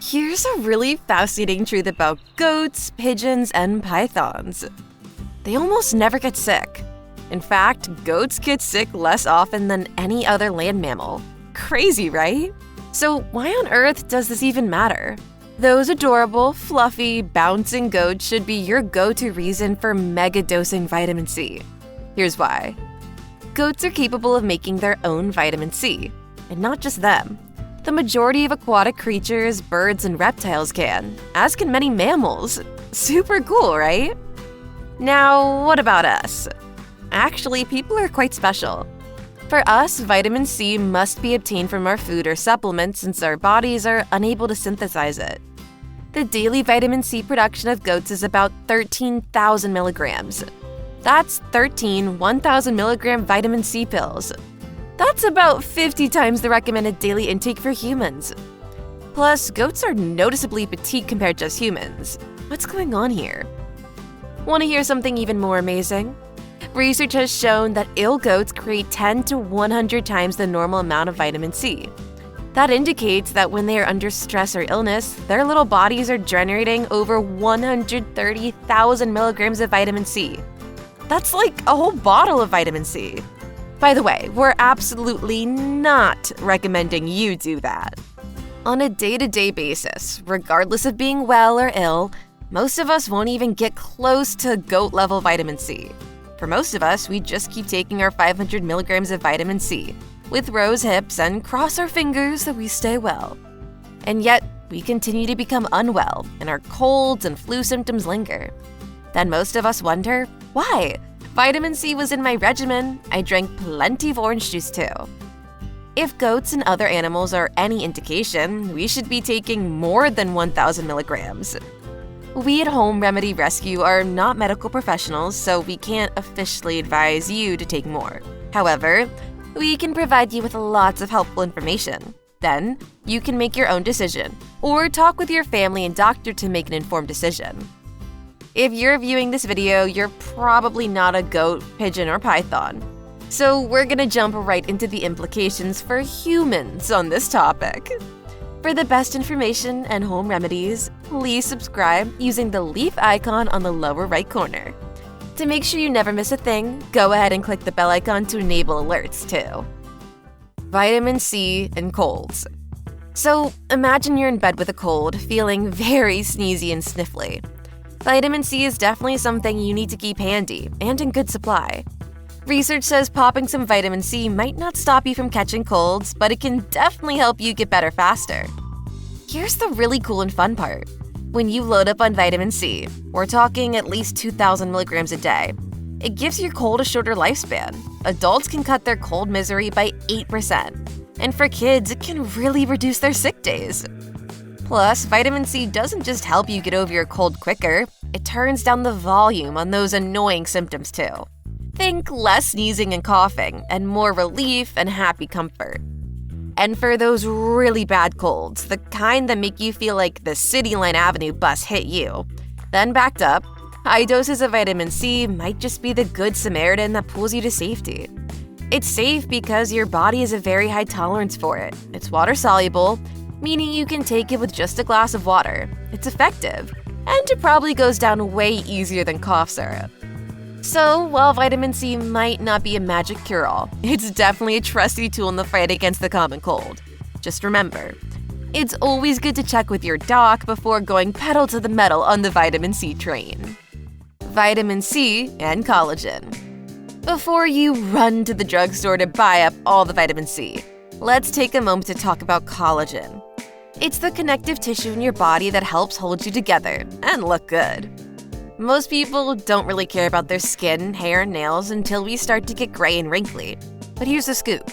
Here's a really fascinating truth about goats, pigeons, and pythons. They almost never get sick. In fact, goats get sick less often than any other land mammal. Crazy, right? So why on earth does this even matter? Those adorable, fluffy, bouncing goats should be your go-to reason for mega-dosing vitamin C. Here's why. Goats are capable of making their own vitamin C. And not just them. The majority of aquatic creatures, birds, and reptiles can, as can many mammals. Super cool, right? Now, what about us? Actually, people are quite special. For us, vitamin C must be obtained from our food or supplements since our bodies are unable to synthesize it. The daily vitamin C production of goats is about 13,000 milligrams. That's 13 1,000 milligram vitamin C pills. That's about 50 times the recommended daily intake for humans. Plus, goats are noticeably petite compared to us humans. What's going on here? Want to hear something even more amazing? Research has shown that ill goats create 10 to 100 times the normal amount of vitamin C. That indicates that when they are under stress or illness, their little bodies are generating over 130,000 milligrams of vitamin C. That's like a whole bottle of vitamin C. By the way, we're absolutely not recommending you do that. On a day-to-day basis, regardless of being well or ill, most of us won't even get close to goat-level vitamin C. For most of us, we just keep taking our 500 milligrams of vitamin C, with rose hips and cross our fingers that we stay well. And yet, we continue to become unwell, and our colds and flu symptoms linger. Then most of us wonder, why? Vitamin C was in my regimen. I drank plenty of orange juice too. If goats and other animals are any indication, we should be taking more than 1,000 milligrams. We at Home Remedy Rescue are not medical professionals, so we can't officially advise you to take more. However, we can provide you with lots of helpful information. Then, you can make your own decision, or talk with your family and doctor to make an informed decision. If you're viewing this video, you're probably not a goat, pigeon, or python. So we're gonna jump right into the implications for humans on this topic. For the best information and home remedies, please subscribe using the leaf icon on the lower right corner. To make sure you never miss a thing, go ahead and click the bell icon to enable alerts too. Vitamin C and colds. So imagine you're in bed with a cold, feeling very sneezy and sniffly. Vitamin C is definitely something you need to keep handy and in good supply. Research says popping some vitamin C might not stop you from catching colds, but it can definitely help you get better faster. Here's the really cool and fun part. When you load up on vitamin C, we're talking at least 2,000 milligrams a day, it gives your cold a shorter lifespan. Adults can cut their cold misery by 8%. And for kids, it can really reduce their sick days. Plus, vitamin C doesn't just help you get over your cold quicker, it turns down the volume on those annoying symptoms too. Think less sneezing and coughing, and more relief and happy comfort. And for those really bad colds, the kind that make you feel like the City Line Avenue bus hit you, then backed up, high doses of vitamin C might just be the good Samaritan that pulls you to safety. It's safe because your body has a very high tolerance for it. It's water-soluble, meaning you can take it with just a glass of water. It's effective, and it probably goes down way easier than cough syrup. So, while vitamin C might not be a magic cure-all, it's definitely a trusty tool in the fight against the common cold. Just remember, it's always good to check with your doc before going pedal to the metal on the vitamin C train. Vitamin C and collagen. Before you run to the drugstore to buy up all the vitamin C, let's take a moment to talk about collagen. It's the connective tissue in your body that helps hold you together and look good. Most people don't really care about their skin, hair, and nails until we start to get gray and wrinkly. But here's the scoop.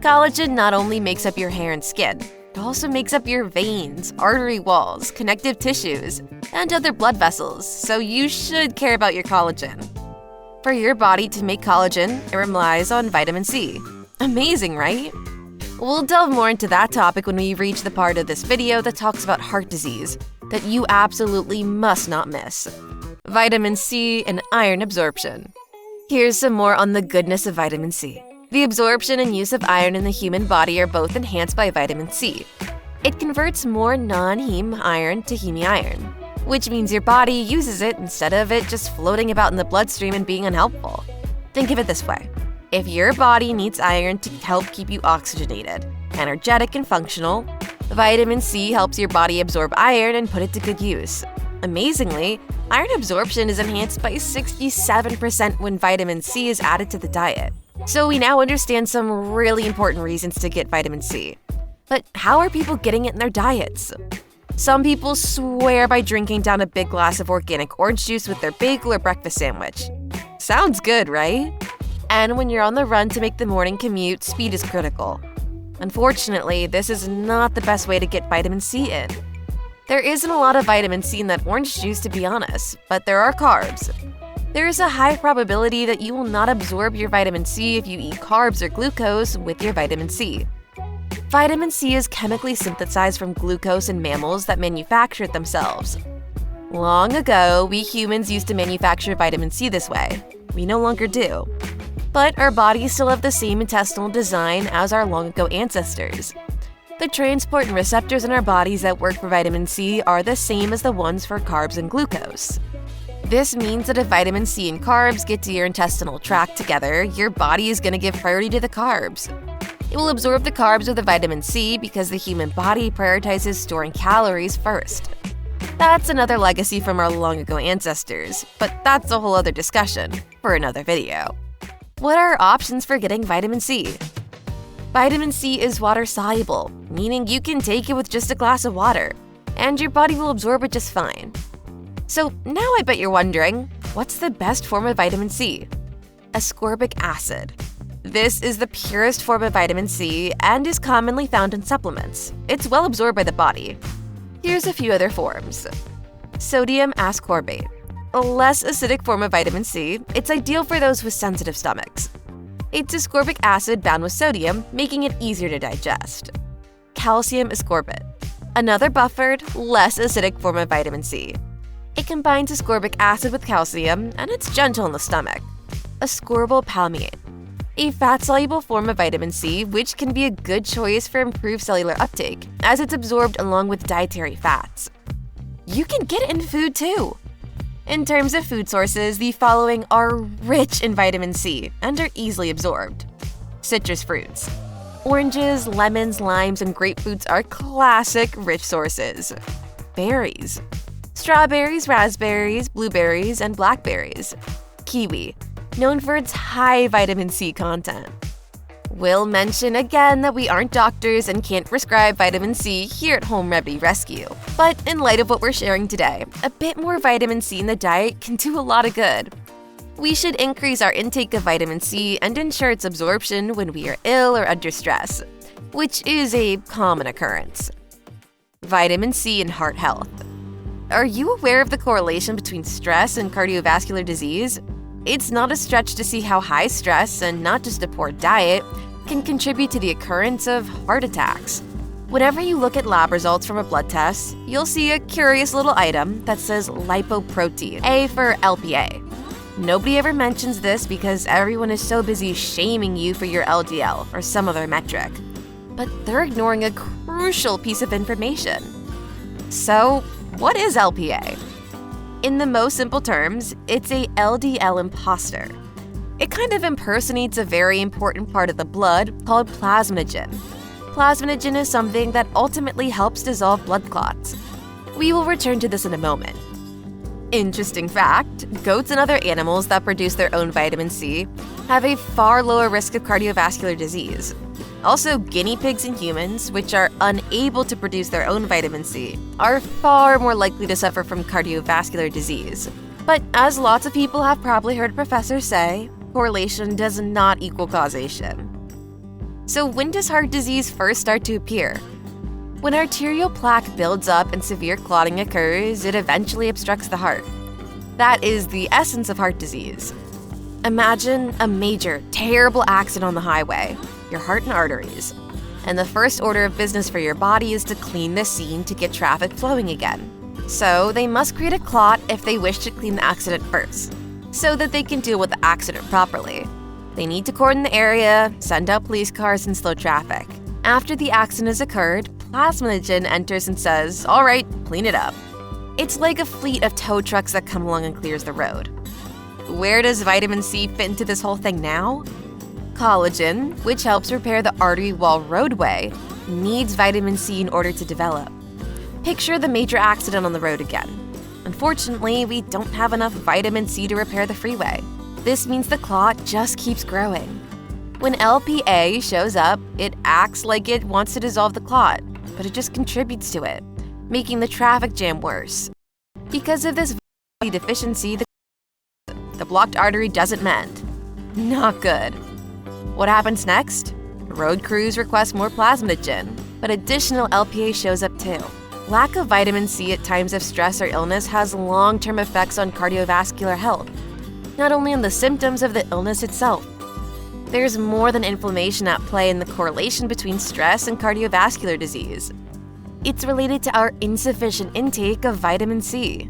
Collagen not only makes up your hair and skin, it also makes up your veins, artery walls, connective tissues, and other blood vessels, so you should care about your collagen. For your body to make collagen, it relies on vitamin C. Amazing, right? We'll delve more into that topic when we reach the part of this video that talks about heart disease that you absolutely must not miss. Vitamin C and iron absorption. Here's some more on the goodness of vitamin C. The absorption and use of iron in the human body are both enhanced by vitamin C. It converts more non-heme iron to heme iron, which means your body uses it instead of it just floating about in the bloodstream and being unhelpful. Think of it this way. If your body needs iron to help keep you oxygenated, energetic, and functional, vitamin C helps your body absorb iron and put it to good use. Amazingly, iron absorption is enhanced by 67% when vitamin C is added to the diet. So we now understand some really important reasons to get vitamin C. But how are people getting it in their diets? Some people swear by drinking down a big glass of organic orange juice with their bagel or breakfast sandwich. Sounds good, right? And when you're on the run to make the morning commute, speed is critical. Unfortunately, this is not the best way to get vitamin C in. There isn't a lot of vitamin C in that orange juice, to be honest, but there are carbs. There is a high probability that you will not absorb your vitamin C if you eat carbs or glucose with your vitamin C. Vitamin C is chemically synthesized from glucose in mammals that manufacture it themselves. Long ago, we humans used to manufacture vitamin C this way. We no longer do. But our bodies still have the same intestinal design as our long-ago ancestors. The transport and receptors in our bodies that work for vitamin C are the same as the ones for carbs and glucose. This means that if vitamin C and carbs get to your intestinal tract together, your body is going to give priority to the carbs. It will absorb the carbs with the vitamin C because the human body prioritizes storing calories first. That's another legacy from our long-ago ancestors, but that's a whole other discussion for another video. What are our options for getting vitamin C? Vitamin C is water-soluble, meaning you can take it with just a glass of water, and your body will absorb it just fine. So now I bet you're wondering, what's the best form of vitamin C? Ascorbic acid. This is the purest form of vitamin C and is commonly found in supplements. It's well absorbed by the body. Here's a few other forms. Sodium ascorbate. A less acidic form of vitamin C, it's ideal for those with sensitive stomachs. It's ascorbic acid bound with sodium, making it easier to digest. Calcium ascorbate. Another buffered, less acidic form of vitamin C. It combines ascorbic acid with calcium, and it's gentle in the stomach. Ascorbyl palmiate. A fat-soluble form of vitamin C, which can be a good choice for improved cellular uptake, as it's absorbed along with dietary fats. You can get it in food too. In terms of food sources, the following are rich in vitamin C and are easily absorbed. Citrus fruits. Oranges, lemons, limes, and grapefruits are classic rich sources. Berries. Strawberries, raspberries, blueberries, and blackberries. Kiwi. Known for its high vitamin C content. We'll mention again that we aren't doctors and can't prescribe vitamin C here at Home Remedy Rescue. But in light of what we're sharing today, a bit more vitamin C in the diet can do a lot of good. We should increase our intake of vitamin C and ensure its absorption when we are ill or under stress, which is a common occurrence. Vitamin C and heart health. Are you aware of the correlation between stress and cardiovascular disease? It's not a stretch to see how high stress, and not just a poor diet, can contribute to the occurrence of heart attacks. Whenever you look at lab results from a blood test, you'll see a curious little item that says lipoprotein, A for LPA. Nobody ever mentions this because everyone is so busy shaming you for your LDL or some other metric. But they're ignoring a crucial piece of information. So, what is LPA? In the most simple terms, it's a LDL imposter. It kind of impersonates a very important part of the blood called plasminogen. Plasminogen is something that ultimately helps dissolve blood clots. We will return to this in a moment. Interesting fact, goats and other animals that produce their own vitamin C have a far lower risk of cardiovascular disease. Also, guinea pigs and humans, which are unable to produce their own vitamin C, are far more likely to suffer from cardiovascular disease. But as lots of people have probably heard professors say, correlation does not equal causation. So when does heart disease first start to appear? When arterial plaque builds up and severe clotting occurs, it eventually obstructs the heart. That is the essence of heart disease. Imagine a major, terrible accident on the highway, your heart and arteries. And the first order of business for your body is to clean the scene to get traffic flowing again. So they must create a clot if they wish to clean the accident first, so that they can deal with the accident properly. They need to cordon the area, send out police cars, and slow traffic. After the accident has occurred, plasminogen enters and says, "All right, clean it up." It's like a fleet of tow trucks that come along and clears the road. Where does vitamin C fit into this whole thing now? Collagen, which helps repair the artery wall roadway, needs vitamin C in order to develop. Picture the major accident on the road again. Unfortunately, we don't have enough vitamin C to repair the freeway. This means the clot just keeps growing. When LPA shows up, it acts like it wants to dissolve the clot, but it just contributes to it, making the traffic jam worse. Because of this vitamin C deficiency, the blocked artery doesn't mend. Not good. What happens next? Road crews request more plasminogen, but additional LPA shows up too. Lack of vitamin C at times of stress or illness has long-term effects on cardiovascular health, not only on the symptoms of the illness itself. There's more than inflammation at play in the correlation between stress and cardiovascular disease. It's related to our insufficient intake of vitamin C.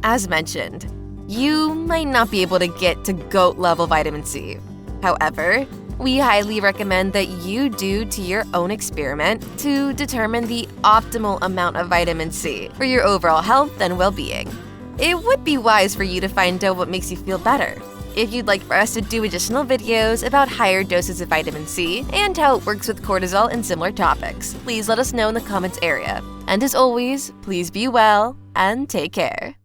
As mentioned, you might not be able to get to goat-level vitamin C. However, we highly recommend that you do to your own experiment to determine the optimal amount of vitamin C for your overall health and well-being. It would be wise for you to find out what makes you feel better. If you'd like for us to do additional videos about higher doses of vitamin C and how it works with cortisol and similar topics, please let us know in the comments area. And as always, please be well and take care.